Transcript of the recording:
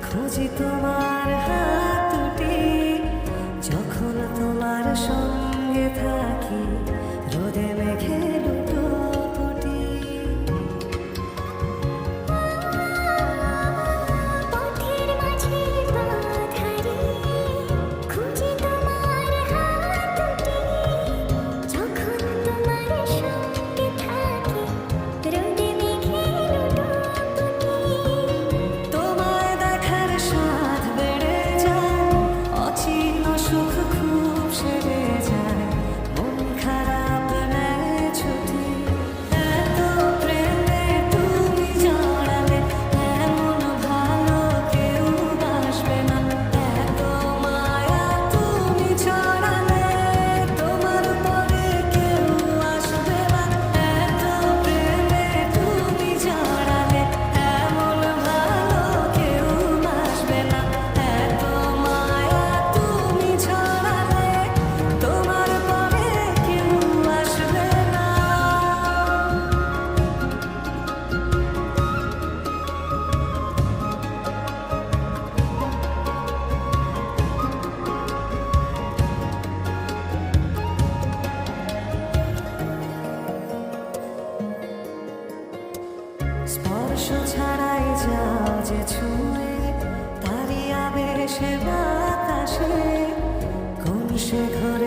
খুঁজি তোমার হাত দুটি, যখন তোমার সঙ্গে থাকি রোদে মেঘে লুটোপুটি। পথের মাঝে বাধারি খুঁজি তোমার হাত দুটি, যখন তোমার সঙ্গে থাকি রোদে মেঘে লুটোপুটি। তোমায় দেখার স্বাদ বেড়ে যায়, অচিন সুখ খুব সেরে যায়, মন খারাপ নেয় ছুটি। এত প্রেমে তুমি জড়ালে, এমন ভালো কেউ বাসবে না। এত মায়া তুমি ছড়ালে, তোমার পরে কেউ আসবে না। এত প্রেমে তুমি জড়ালে, এমন ভালো কেউ বাসবে না। এত মায়া তুমি ছড়ালে, তোমার পরে কেউ আসবে না। স্পর্শ ছাড়াই যাও যে ছুঁয়ে, তারি আবেশে বাতাসে কোন সে ঘরে